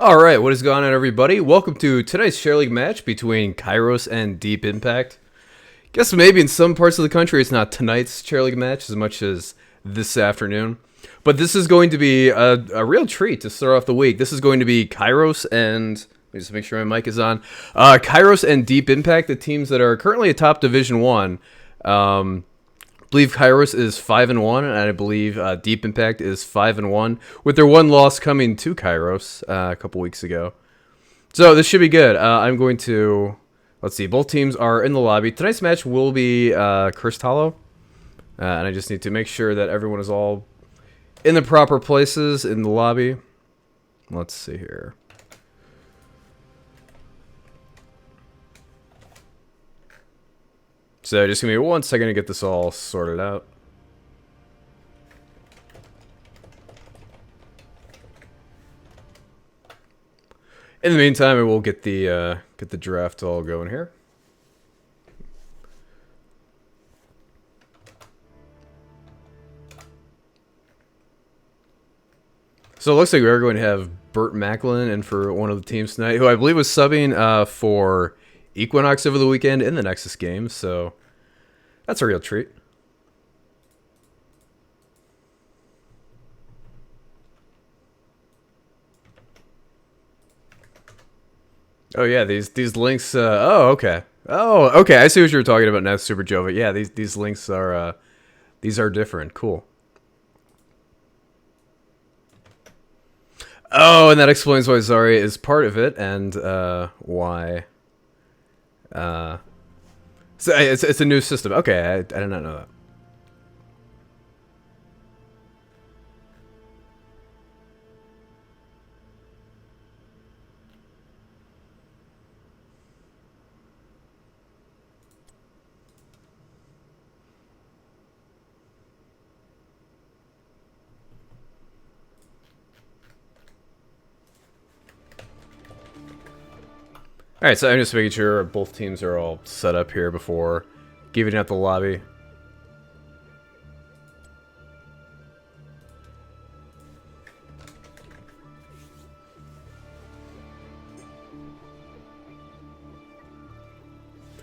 Alright, what is going on, everybody? Welcome to tonight's Share League match between Kairos and Deep Impact. Guess maybe in some parts of the country it's not tonight's Share League match as much as this afternoon. But this is going to be a real treat to start off the week. This is going to be Kairos and... Let me just make sure my mic is on. Kairos and Deep Impact, the teams that are currently atop Division 1. I believe Kairos is 5-1, and I believe Deep Impact is 5-1, with their one loss coming to Kairos a couple weeks ago. So this should be good. I'm going to... Let's see. Both teams are in the lobby. Tonight's match will be Cursed Hollow. And I just need to make sure that everyone is all in the proper places in the lobby. Let's see here. So just give me 1 second to get this all sorted out. In the meantime, I will get the draft all going here. So it looks like we are going to have Burt Macklin in for one of the teams tonight, who I believe was subbing for Equinox over the weekend in the Nexus game, so that's a real treat. Oh yeah, these links. Oh okay. Oh okay. I see what you were talking about now, Super Jova. Yeah, these links are these are different. Cool. Oh, and that explains why Zarya is part of it and why. So it's a new system. Okay, I did not know that. Alright, so I'm just making sure both teams are all set up here before giving out the lobby.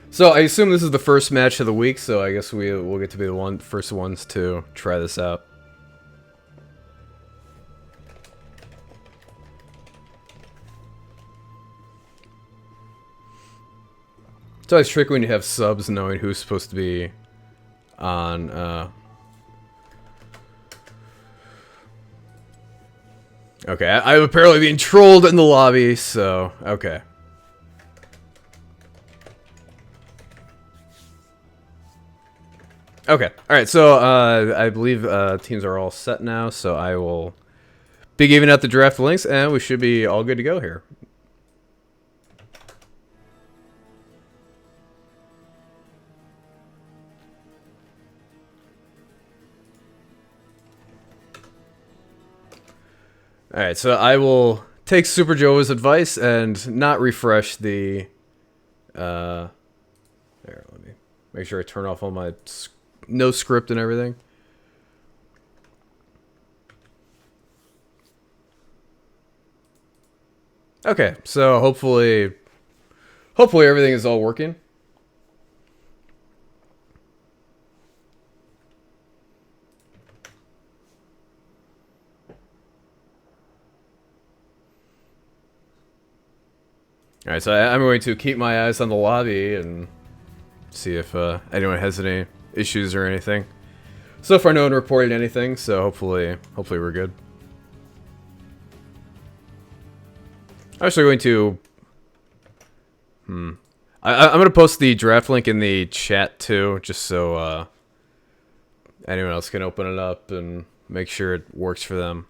So I assume this is the first match of the week, so I guess we'll get to be the first ones to try this out. It's always tricky when you have subs knowing who's supposed to be on, Okay, I'm apparently being trolled in the lobby, so... Okay. Okay, alright, so, I believe, teams are all set now, so I will be giving out the draft links, and we should be all good to go here. Alright, so I will take Super Jova's advice and not refresh the... There, let me make sure I turn off all my... No script and everything. Okay, so hopefully everything is all working. Alright, so I'm going to keep my eyes on the lobby and see if anyone has any issues or anything. So far no one reported anything, so hopefully we're good. I'm actually going to... I'm going to post the draft link in the chat too, just so anyone else can open it up and make sure it works for them.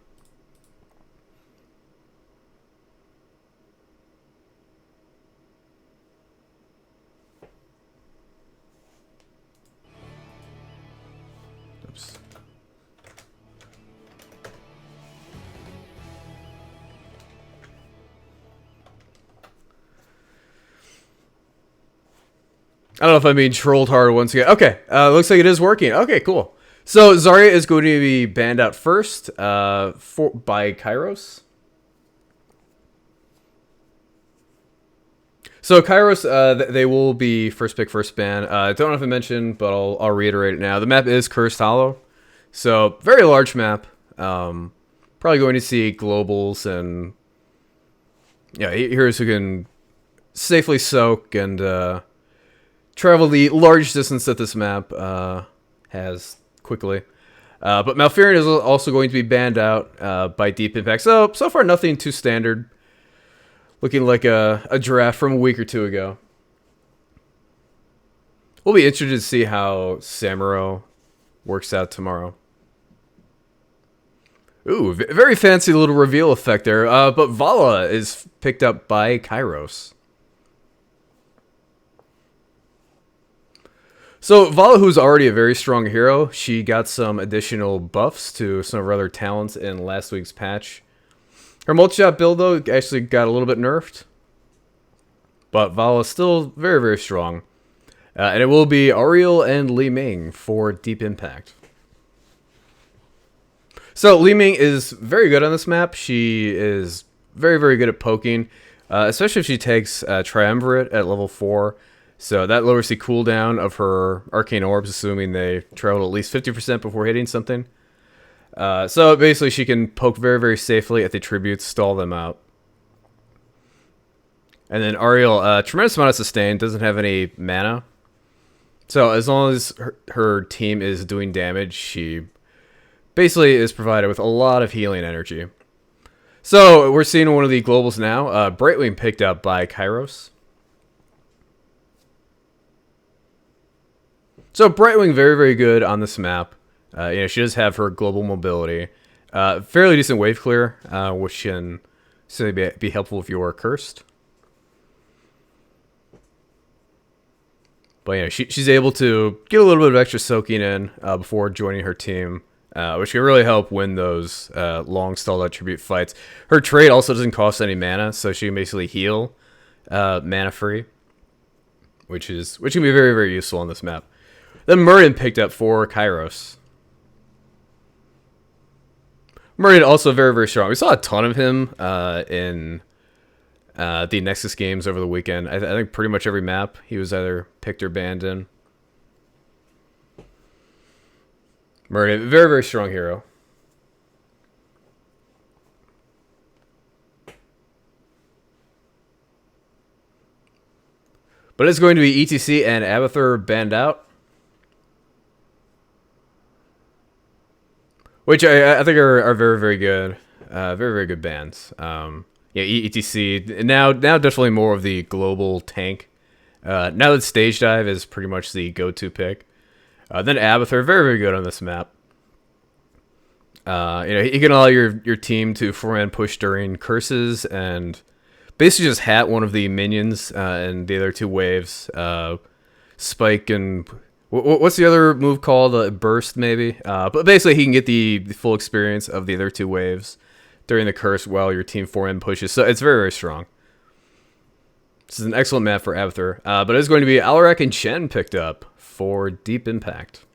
Oops. I don't know if I'm being trolled hard once again. Okay, looks like it is working. Okay, cool. So Zarya is going to be banned out first by Kairos. So Kairos, they will be first pick, first ban. I don't know if I mentioned, but I'll reiterate it now. The map is Cursed Hollow, so very large map. Probably going to see globals and heroes who can safely soak and travel the large distance that this map has quickly. But Malfurion is also going to be banned out by Deep Impact. So far, nothing too standard. Looking like a draft from a week or two ago. We'll be interested to see how Samuro works out tomorrow. Ooh, very fancy little reveal effect there. But Vala is picked up by Kairos. So Vala, who's already a very strong hero, she got some additional buffs to some of her other talents in last week's patch. Her multi-shot build, though, actually got a little bit nerfed. But Vala is still very, very strong. And it will be Ariel and Li Ming for Deep Impact. So Li Ming is very good on this map. She is very, very good at poking. Especially if she takes Triumvirate at level 4. So that lowers the cooldown of her Arcane Orbs, assuming they travel at least 50% before hitting something. So basically she can poke very, very safely at the tributes, stall them out. And then Ariel, tremendous amount of sustain, doesn't have any mana. So as long as her team is doing damage, she basically is provided with a lot of healing energy. So we're seeing one of the globals now. Brightwing picked up by Kairos. So Brightwing, very, very good on this map. She does have her global mobility. Fairly decent wave clear, which can certainly be helpful if you are cursed. But she's able to get a little bit of extra soaking in before joining her team, which can really help win those long stalled attribute fights. Her trait also doesn't cost any mana, so she can basically heal mana free, which can be very, very useful on this map. Then Murden picked up for Kairos. Murden also very, very strong. We saw a ton of him in the Nexus games over the weekend. I think pretty much every map he was either picked or banned in. Murden, very, very strong hero. But it's going to be ETC and Abathur banned out. Which I think are very, very good. Very, very good bans. ETC, now definitely more of the global tank. Now that Stage Dive is pretty much the go-to pick. Then Abathur, very, very good on this map. He can allow your team to 4-man push during curses and basically just hat one of the minions and the other two waves. Spike and... What's the other move called? Burst, maybe? But basically, he can get the full experience of the other two waves during the curse while your team 4M pushes. So it's very, very strong. This is an excellent map for Abathur. But it's going to be Alarak and Chen picked up for Deep Impact.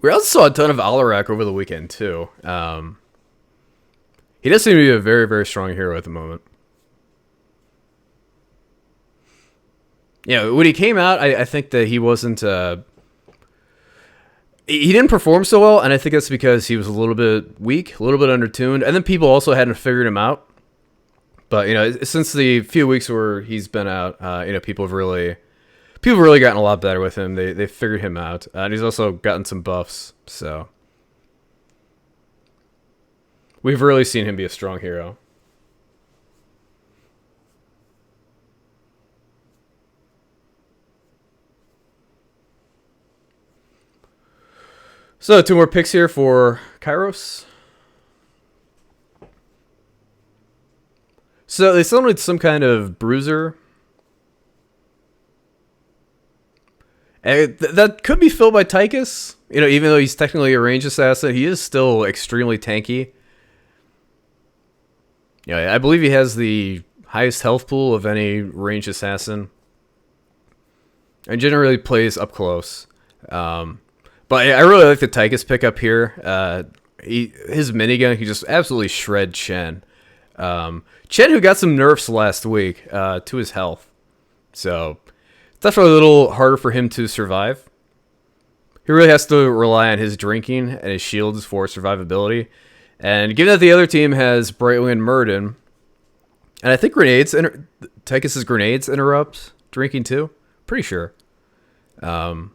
We also saw a ton of Alarak over the weekend, too. He does seem to be a very, very strong hero at the moment. When he came out, I think that he wasn't... he didn't perform so well, and I think that's because he was a little bit weak, a little bit undertuned, and then people also hadn't figured him out. But, since the few weeks where he's been out, people have really gotten a lot better with him. They figured him out, and he's also gotten some buffs, so... We've really seen him be a strong hero. So, 2 more picks here for Kairos. So, they still need some kind of bruiser. And that could be filled by Tychus. Even though he's technically a ranged assassin, he is still extremely tanky. I believe he has the highest health pool of any ranged assassin. And generally plays up close. But I really like the Tychus pickup here. His minigun can just absolutely shred Shen. Chen, who got some nerfs last week to his health. So, definitely a little harder for him to survive. He really has to rely on his drinking and his shields for survivability. And given that the other team has Brightwing and Murden, and I think Tychus's grenades interrupt drinking too. Pretty sure. But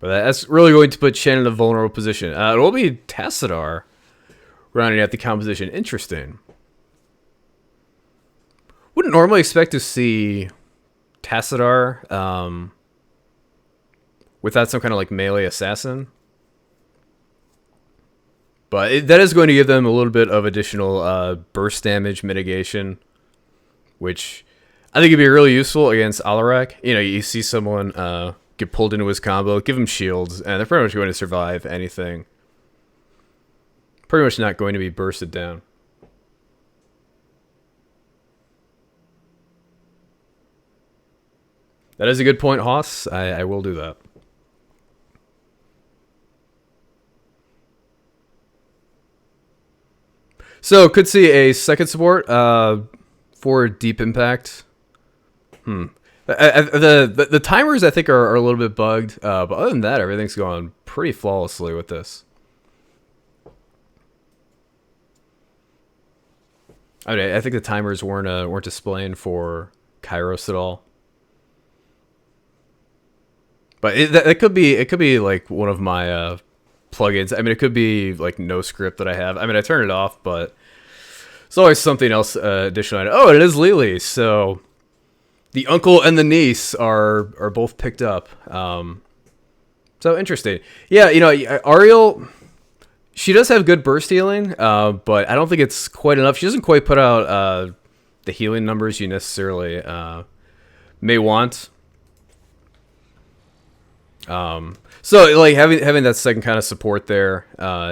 that's really going to put Chen in a vulnerable position. It will be Tassadar rounding out the composition. Interesting. Wouldn't normally expect to see Tassadar without some kind of like melee assassin. But that is going to give them a little bit of additional burst damage mitigation, which I think would be really useful against Alarak. You know, you see someone get pulled into his combo, give them shields, and they're pretty much going to survive anything. Pretty much not going to be bursted down. That is a good point, Haas. I will do that. So, could see a second support for Deep Impact. The timers, I think, are a little bit bugged. But other than that, everything's going pretty flawlessly with this. I mean, I think the timers weren't displaying for Kairos at all. But it could be like one of my plugins. I mean, it could be like no script that I have. I mean, I turn it off, but it's always something else additional. Oh, it is Lily. So the uncle and the niece are both picked up. So interesting. Yeah, you know, Ariel, she does have good burst healing, but I don't think it's quite enough. She doesn't quite put out the healing numbers you necessarily may want. So like having that second kind of support there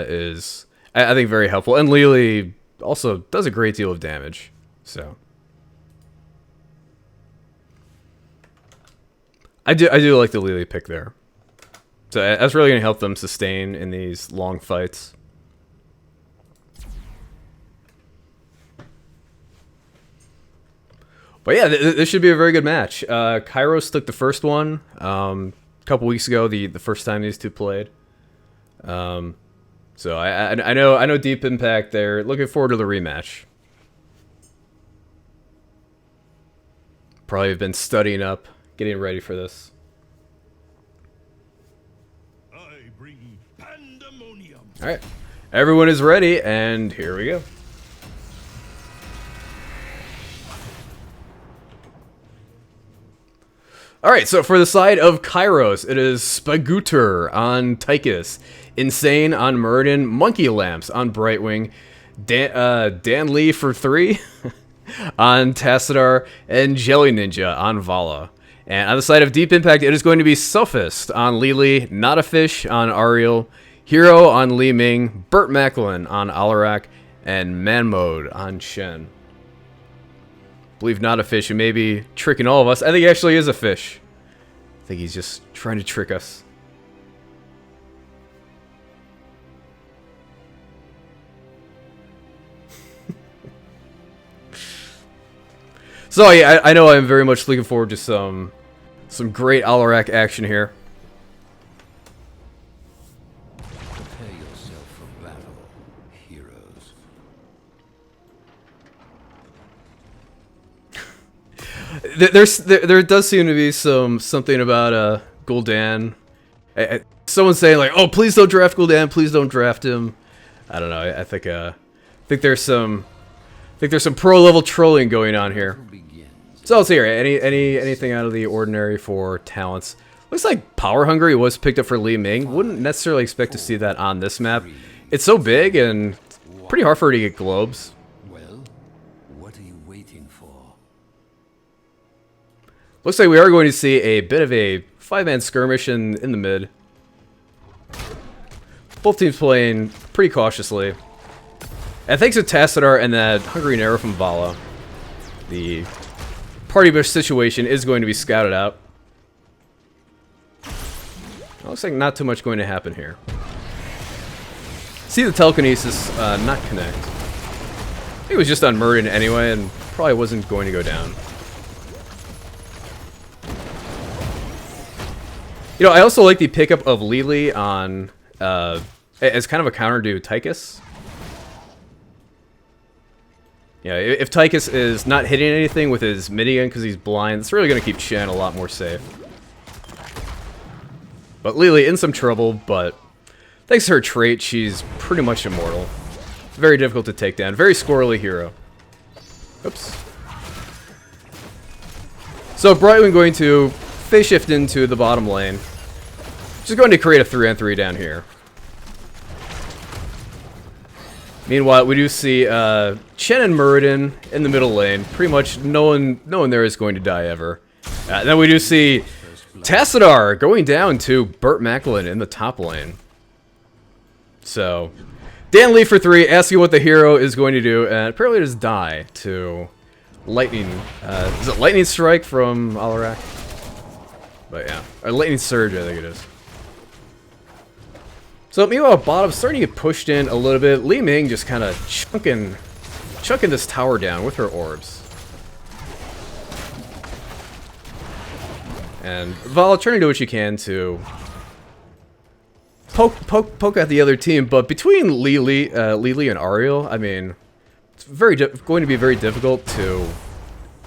is I think very helpful, and Lily also does a great deal of damage. So I do like the Lily pick there. So that's really going to help them sustain in these long fights. But yeah, this should be a very good match. Kairos took the first one a couple weeks ago, the first time these two played. So I know Deep Impact. They're looking forward to the rematch. Probably have been studying up, getting ready for this. I bring pandemonium. All right, everyone is ready, and here we go. Alright, so for the side of Kairos, it is Spagooter on Tychus, Insane on Murden, Monkey Lamps on Brightwing, Dan Lee for 3 on Tassadar, and Jelly Ninja on Vala. And on the side of Deep Impact, it is going to be Sophist on Lili, Not a Fish on Ariel, Hero on Li Ming, Burt Macklin on Alarak, and Man Mode on Shen. Believe Not a Fish, who may be tricking all of us. I think he actually is a fish. I think he's just trying to trick us. So yeah, I know I'm very much looking forward to some great Alarak action here. Prepare yourself for battle, heroes. There does seem to be something about Gul'dan. Someone's saying like, "Oh, please don't draft Gul'dan. Please don't draft him." I don't know. I think there's some pro level trolling going on here. So let's hear anything out of the ordinary for talents. Looks like Power Hungry was picked up for Li Ming. Wouldn't necessarily expect to see that on this map. It's so big and pretty hard for her to get globes. Well, what are you waiting for? Looks like we are going to see a bit of a 5-man skirmish in the mid. Both teams playing pretty cautiously. And thanks to Tassadar and that Hungry Arrow from Vala, the party bush situation is going to be scouted out. Looks like not too much going to happen here. See the telekinesis not connect. he was just on Murden anyway, and probably wasn't going to go down. You know, I also like the pickup of Lili on as kind of a counter to Tychus. Yeah, if Tychus is not hitting anything with his minigun because he's blind, it's really going to keep Shen a lot more safe. But Lili in some trouble, but thanks to her trait, she's pretty much immortal. Very difficult to take down. Very squirrely hero. Oops. So Brightwing going to phase shift into the bottom lane. Just going to create a 3-on-3 down here. Meanwhile, we do see Chen and Muradin in the middle lane. Pretty much no one there is going to die ever. Then we do see Tassadar going down to Burt Macklin in the top lane. So, Dan Lee for 3, asking what the hero is going to do, and apparently just die to Lightning. Is it Lightning Strike from Alarak? But yeah, or Lightning Surge, I think it is. So meanwhile, bottom starting to get pushed in a little bit. Li Ming just kind of chunking this tower down with her orbs. And Val trying to do what she can to poke at the other team, but between Lili and Ariel, I mean, it's going to be very difficult to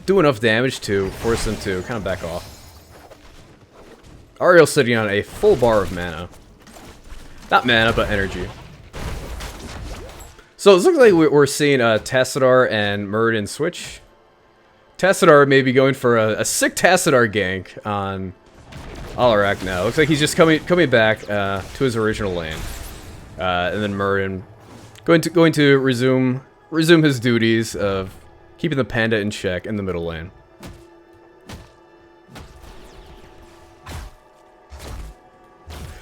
do enough damage to force them to kind of back off. Ariel sitting on a full bar of mana. Not mana, but energy. So it looks like we're seeing Tassadar and Muradin switch. Tassadar may be going for a sick Tassadar gank on Alarak now. Looks like he's just coming back to his original lane. And then Muradin going to resume his duties of keeping the panda in check in the middle lane.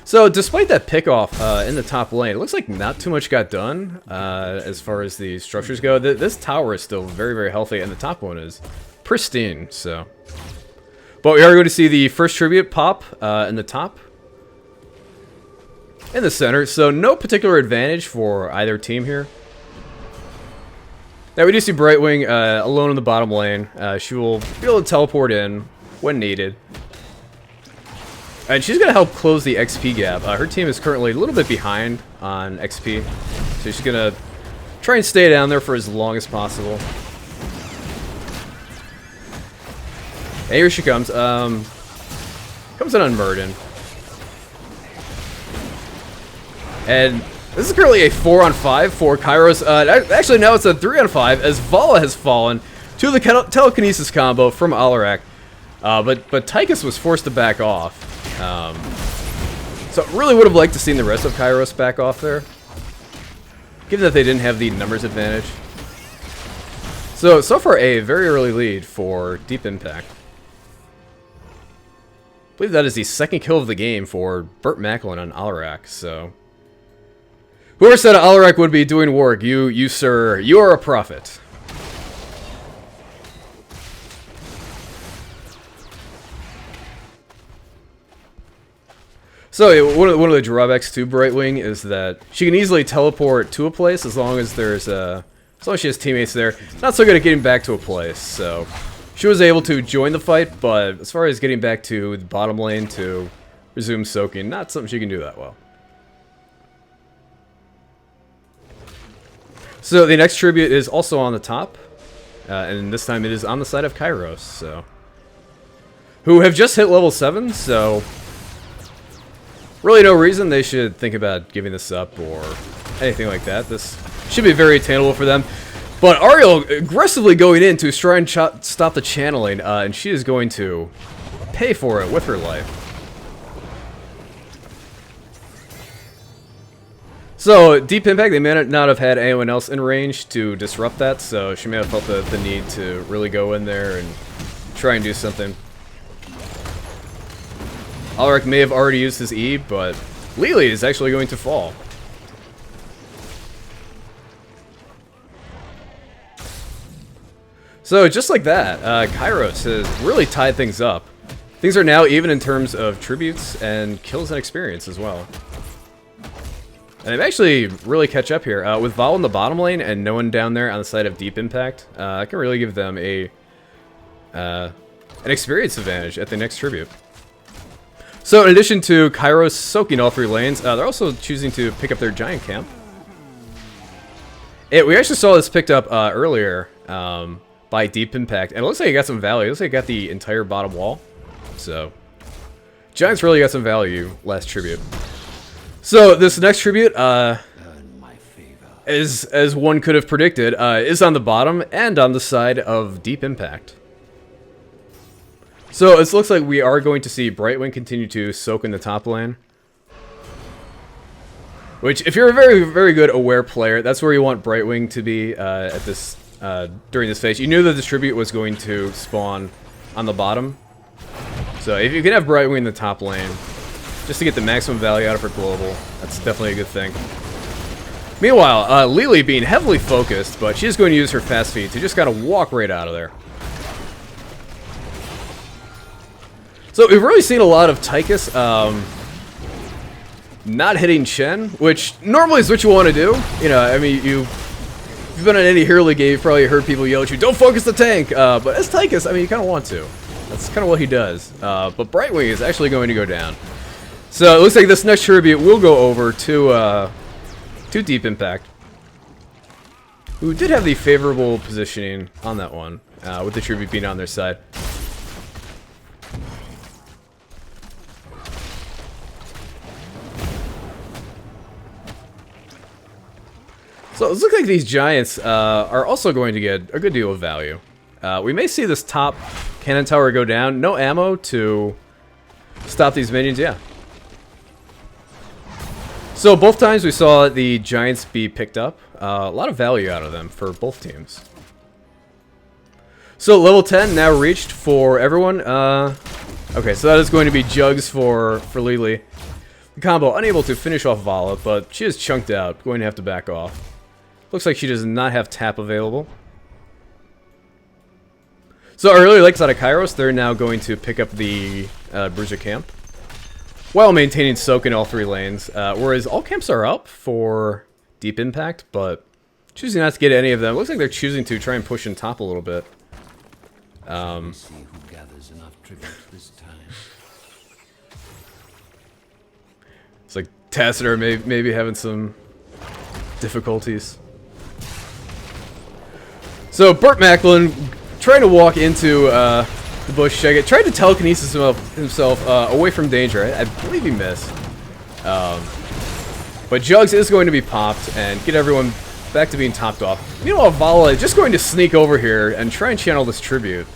So, despite that pickoff in the top lane, it looks like not too much got done as far as the structures go. This tower is still very, very healthy, and the top one is pristine, so. But we are going to see the first tribute pop in the top. In the center, so no particular advantage for either team here. Now, we do see Brightwing alone in the bottom lane. She will be able to teleport in when needed. And she's going to help close the XP gap. Her team is currently a little bit behind on XP. So she's going to try and stay down there for as long as possible. And here she comes. Comes in on Muradin. And this is currently a 4-on-5 for Kairos. Actually, now it's a 3-on-5 as Vala has fallen to the telekinesis combo from Alarak. But Tychus was forced to back off. So I really would have liked to see the rest of Kairos back off there, given that they didn't have the numbers advantage. So far a very early lead for Deep Impact. I believe that is the second kill of the game for Burt Macklin on Alarak, so. Whoever said Alarak would be doing work, you sir, you are a prophet. So one of the drawbacks to Brightwing is that she can easily teleport to a place as long as there's as long as she has teammates there. Not so good at getting back to a place, so she was able to join the fight, but as far as getting back to the bottom lane to resume soaking, not something she can do that well. So the next tribute is also on the top, and this time it is on the side of Kairos, so who have just hit level 7, so really no reason they should think about giving this up or anything like that. This should be very attainable for them. But Ariel aggressively going in to try and stop the channeling, and she is going to pay for it with her life. So, Deep Impact, they may not have had anyone else in range to disrupt that, so she may have felt the need to really go in there and try and do something. Alarak may have already used his E, but Lili is actually going to fall. So just like that, Kairos has really tied things up. Things are now even in terms of tributes and kills and experience as well. And they actually really catch up here. With Vol in the bottom lane and no one down there on the side of Deep Impact, I can really give them an experience advantage at the next tribute. So in addition to Kairos soaking all 3 lanes, they're also choosing to pick up their giant camp. We actually saw this picked up earlier by Deep Impact, and it looks like it got some value. It looks like it got the entire bottom wall. So Giants really got some value last tribute. So this next tribute, as one could have predicted, is on the bottom and on the side of Deep Impact. So it looks like we are going to see Brightwing continue to soak in the top lane. Which, if you're a very, very good aware player, that's where you want Brightwing to be at this during this phase. You knew that this tribute was going to spawn on the bottom. So if you can have Brightwing in the top lane, just to get the maximum value out of her global, that's definitely a good thing. Meanwhile, Lily being heavily focused, but she's going to use her fast feet to just kind of walk right out of there. So we've really seen a lot of Tychus not hitting Chen, which normally is what you want to do. You know, I mean, if you've been on any Hero League game, you've probably heard people yell at you, "Don't focus the tank!" But as Tychus, I mean, you kind of want to. That's kind of what he does. But Brightwing is actually going to go down. So it looks like this next tribute will go over to Deep Impact, who did have the favorable positioning on that one, with the tribute being on their side. So it looks like these Giants are also going to get a good deal of value. We may see this top cannon tower go down. No ammo to stop these minions, yeah. So both times we saw the Giants be picked up. A lot of value out of them for both teams. So level 10 now reached for everyone. Okay, so that is going to be Jugs for Lily. The combo unable to finish off Vala, but she is chunked out, going to have to back off. Looks like she does not have tap available. So I really like that of Kairos. They're now going to pick up the Bruiser camp while maintaining soak in all 3 lanes. Whereas all camps are up for Deep Impact, but choosing not to get any of them. Looks like they're choosing to try and push in top a little bit. See who gathers enough tribute this time. It's like Tacitor maybe having some difficulties. So Burt Macklin trying to walk into the bush. Tried to telekinesis himself away from danger. I believe he missed. But Jugs is going to be popped and get everyone back to being topped off. Meanwhile, Vala is just going to sneak over here and try and channel this tribute.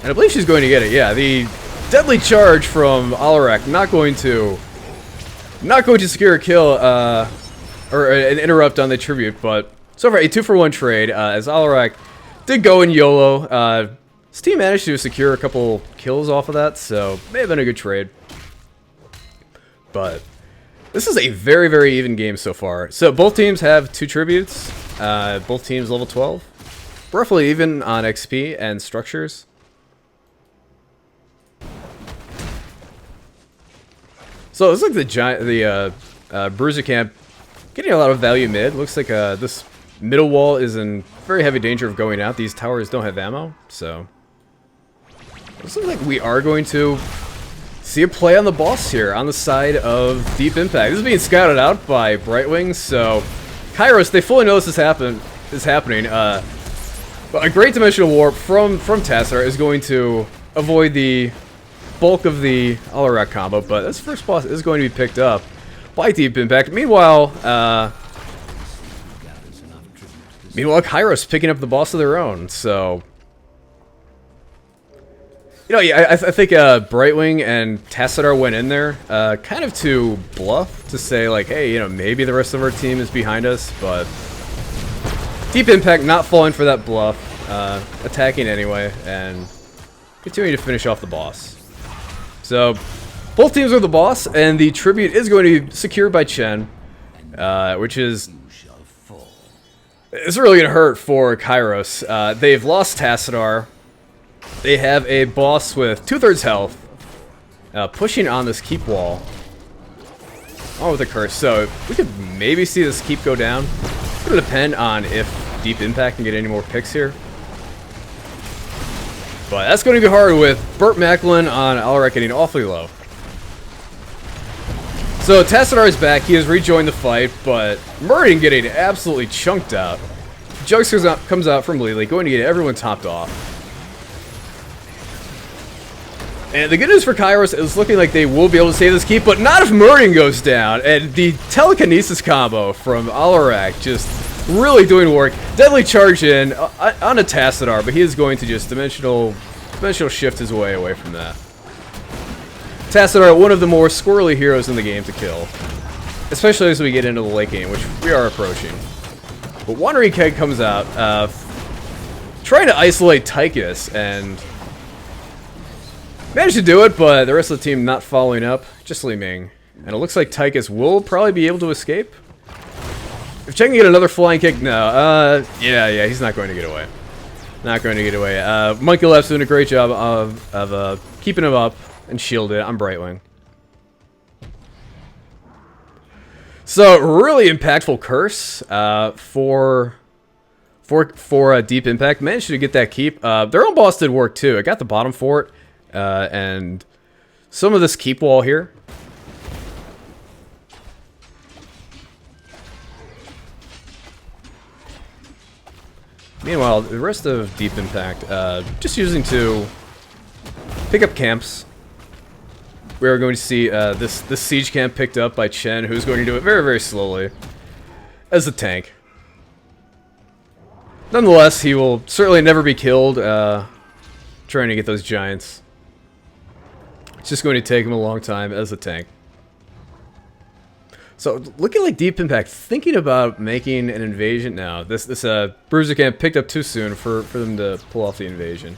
And I believe she's going to get it. Yeah, the deadly charge from Alarak not going to secure a kill or an interrupt on the tribute, but so far a 2-for-1 trade as Alarak did go in YOLO. His team managed to secure a couple kills off of that, so may have been a good trade. But this is a very, very even game so far. So both teams have 2 tributes. Both teams level 12. Roughly even on XP and structures. So it looks like the Bruiser camp getting a lot of value mid. Looks like this middle wall is in very heavy danger of going out. These towers don't have ammo, so it looks like we are going to see a play on the boss here on the side of Deep Impact. This is being scouted out by Brightwing, so Kairos, they fully know this is happening. But a great dimensional warp from Tassar is going to avoid the bulk of the Alarak combo, but this first boss is going to be picked up by Deep Impact. Meanwhile, Kairos picking up the boss of their own, so you know, yeah, I think Brightwing and Tassadar went in there kind of to bluff, to say like, hey, you know, maybe the rest of our team is behind us, but Deep Impact not falling for that bluff, attacking anyway, and continuing to finish off the boss. So both teams are the boss, and the tribute is going to be secured by Chen, which is it's really going to hurt for Kairos. They've lost Tassadar. They have a boss with 2/3 health, pushing on this keep wall. on with the curse. So we could maybe see this keep go down. It's going to depend on if Deep Impact can get any more picks here. But that's going to be hard with Burt Macklin on Alarak getting awfully low. So Tassadar is back. He has rejoined the fight, but Murray getting absolutely chunked out. Jugs comes out from Lily, going to get everyone topped off. And the good news for Kairos is looking like they will be able to save this keep, but not if Murray goes down. And the telekinesis combo from Alarak just really doing work. Deadly charge in on a Tassadar, but he is going to just dimensional shift his way away from that. Tassadar, one of the more squirrely heroes in the game to kill, especially as we get into the late game, which we are approaching. But Wandering Keg comes out, trying to isolate Tychus, and managed to do it, but the rest of the team not following up, just Li Ming. And it looks like Tychus will probably be able to escape. If Chen can get another flying kick, no. Yeah, he's not going to get away. Not going to get away. Monkey Left's doing a great job of keeping him up and shielded on Brightwing. So, really impactful curse for Deep Impact. Managed to get that keep. Their own boss did work too. It got the bottom for it. And some of this keep wall here. Meanwhile, the rest of Deep Impact, just using to pick up camps. We are going to see this siege camp picked up by Chen, who's going to do it very, very slowly as a tank. Nonetheless, he will certainly never be killed trying to get those giants. It's just going to take him a long time as a tank. So, looking like Deep Impact, thinking about making an invasion now. This Bruiser camp picked up too soon for them to pull off the invasion.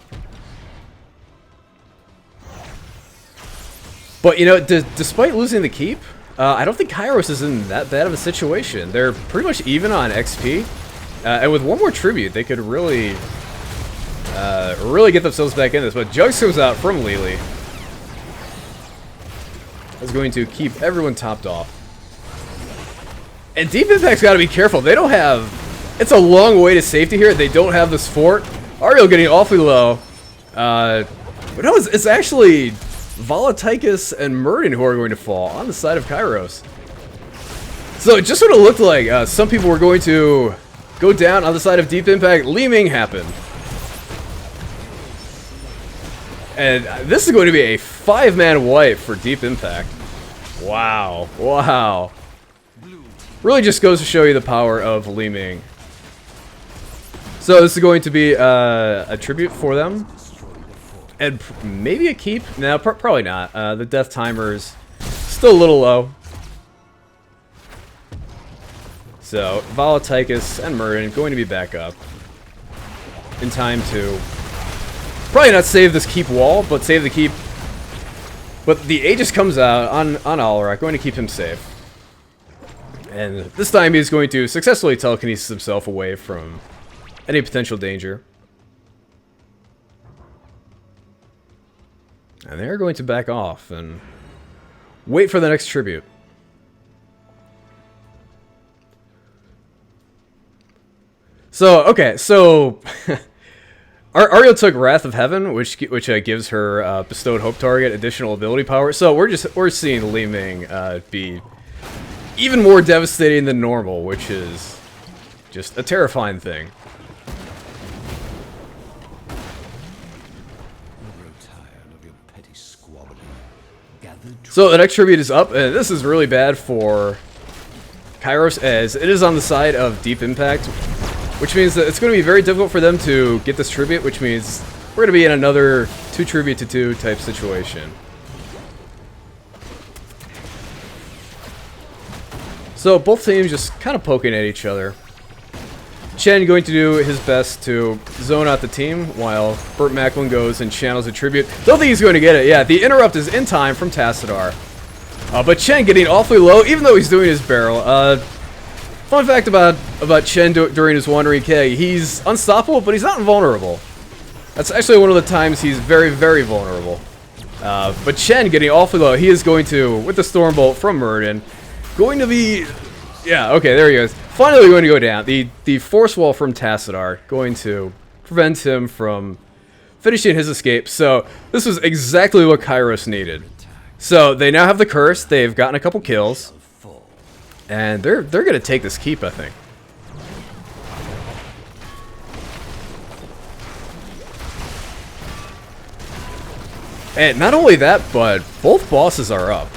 But, you know, despite losing the keep, I don't think Kairos is in that bad of a situation. They're pretty much even on XP. And with one more tribute, they could really get themselves back in this. But Jugs comes out from Lily. Is going to keep everyone topped off. And Deep Impact's got to be careful. They don't have... It's a long way to safety here. They don't have this fort. Ariel getting awfully low. But no, it's actually Volaticus and Murden who are going to fall on the side of Kairos. So it just sort of looked like some people were going to go down on the side of Deep Impact. Li Ming happened. And this is going to be a 5-man wipe for Deep Impact. Wow. Wow. Really just goes to show you the power of Li Ming. So this is going to be a tribute for them. And maybe a keep? No, probably not. The death timer's still a little low. So, Volaticus and Murden going to be back up. In time to... Probably not save this keep wall, but save the keep. But the Aegis comes out on Alarak, going to keep him safe. And this time he's going to successfully telekinesis himself away from any potential danger. And they're going to back off and wait for the next tribute. So, okay, so... Ariel took Wrath of Heaven, which gives her bestowed hope target additional ability power. So we're seeing Li Ming be even more devastating than normal, which is just a terrifying thing. So the next tribute is up, and this is really bad for Kairos, as it is on the side of Deep Impact. Which means that it's going to be very difficult for them to get this tribute, which means we're going to be in another 2 tribute to 2 type situation. So both teams just kind of poking at each other. Chen going to do his best to zone out the team, while Burt Macklin goes and channels a tribute. Don't think he's going to get it. Yeah, the interrupt is in time from Tassadar. But Chen getting awfully low, even though he's doing his barrel. Fun fact about Chen during his Wandering Keg, he's unstoppable, but he's not invulnerable. That's actually one of the times he's very, very vulnerable. But Chen getting awfully low, he is going to, with the Stormbolt from Murden, going to be... Yeah, okay, there he goes. Finally going to go down. The force wall from Tassadar going to prevent him from finishing his escape. So this was exactly what Kairos needed. So they now have the curse. They've gotten a couple kills. And they're going to take this keep, I think. And not only that, but both bosses are up.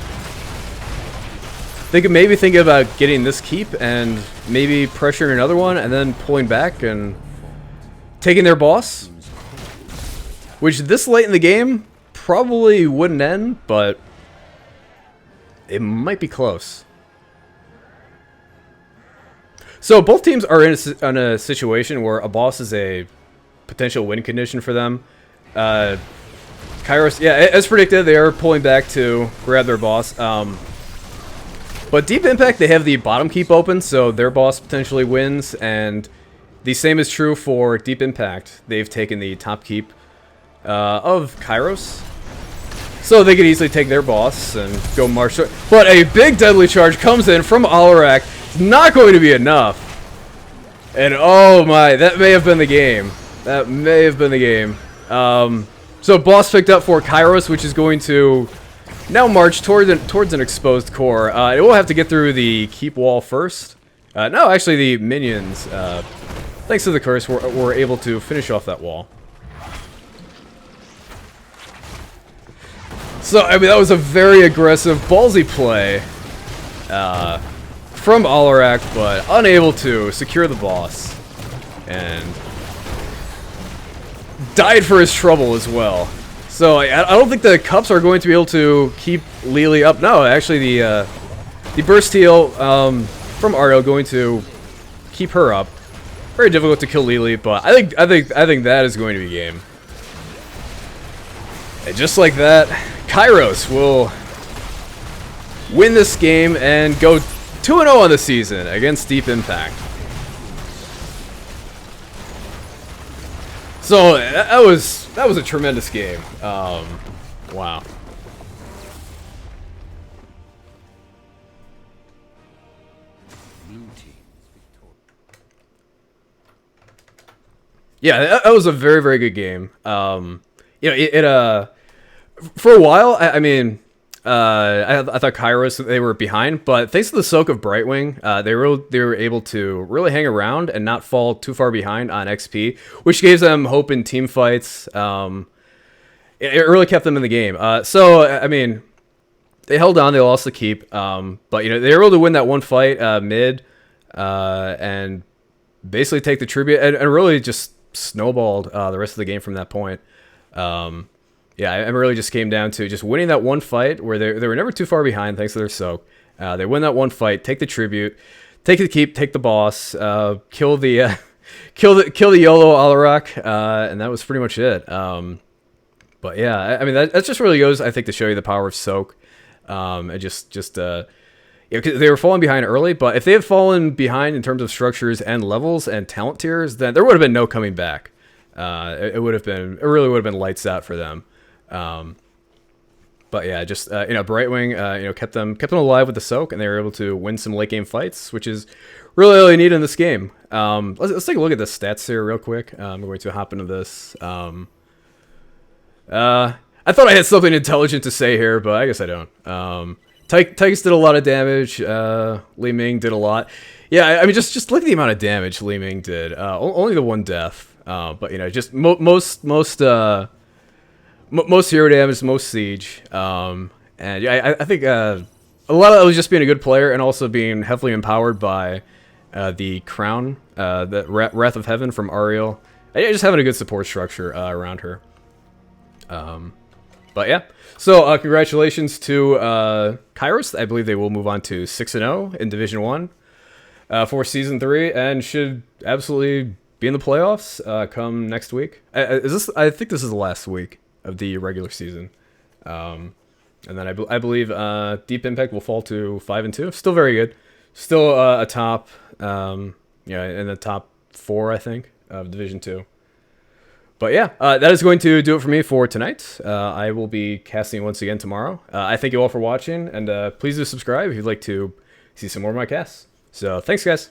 They could maybe think about getting this keep and maybe pressuring another one and then pulling back and taking their boss. Which this late in the game probably wouldn't end, but it might be close. So both teams are in a situation where a boss is a potential win condition for them. Kairos, yeah, as predicted, they are pulling back to grab their boss. But Deep Impact, they have the bottom keep open, so their boss potentially wins, and the same is true for Deep Impact. They've taken the top keep of Kairos, so they could easily take their boss and go march. But a big deadly charge comes in from Alarak. It's not going to be enough. And oh my, that may have been the game. That may have been the game. So boss picked up for Kairos, which is going to now march towards an exposed core. It will have to get through the keep wall first. No, actually the minions, thanks to the curse, were able to finish off that wall. So, I mean, that was a very aggressive, ballsy play from Alarak, but unable to secure the boss. And died for his trouble as well. So I don't think the cups are going to be able to keep Lily up. No, actually the burst heal from Ariel going to keep her up. Very difficult to kill Lily, but I think that is going to be game. And just like that, Kairos will win this game and go 2-0 on the season against Deep Impact. So that was a tremendous game. Wow. Yeah, that was a very, very good game. You know, for a while, I mean, I thought Kairos, they were behind, but thanks to the soak of Brightwing, they were able to really hang around and not fall too far behind on XP, which gave them hope in team fights. It really kept them in the game. So I mean, they held on, they lost the keep, but you know, they were able to win that one fight mid, and basically take the tribute and really just snowballed the rest of the game from that point. Yeah, it really just came down to just winning that one fight where they were never too far behind thanks to their soak. They win that one fight, take the tribute, take the keep, take the boss, kill the YOLO Alarak, and that was pretty much it. But yeah, I mean that just really goes, I think, to show you the power of soak. And just you know, 'cause they were falling behind early, but if they had fallen behind in terms of structures and levels and talent tiers, then there would have been no coming back. It really would have been lights out for them. But yeah, just you know, Brightwing, you know, kept them alive with the soak, and they were able to win some late game fights, which is really neat in this game. Let's take a look at the stats here real quick. I'm going to hop into this. I thought I had something intelligent to say here, but I guess I don't. Tykes did a lot of damage. Li Ming did a lot. Yeah, I mean, just look at the amount of damage Li Ming did. Only the one death. But you know, just most hero damage, most siege, and yeah, I think a lot of it was just being a good player and also being heavily empowered by the crown, the Wrath of Heaven from Ariel, and just having a good support structure around her. But yeah, so congratulations to Kairos. I believe they will move on to 6-0 in Division 1 for Season 3, and should absolutely be in the playoffs come next week. I think this is the last week of the regular season, and then I believe Deep Impact will fall to 5-2. Still very good, still a top, yeah, in the top 4, I think, of Division 2. But yeah, that is going to do it for me for tonight. I will be casting once again tomorrow. I thank you all for watching, and please do subscribe if you'd like to see some more of my casts. So thanks, guys.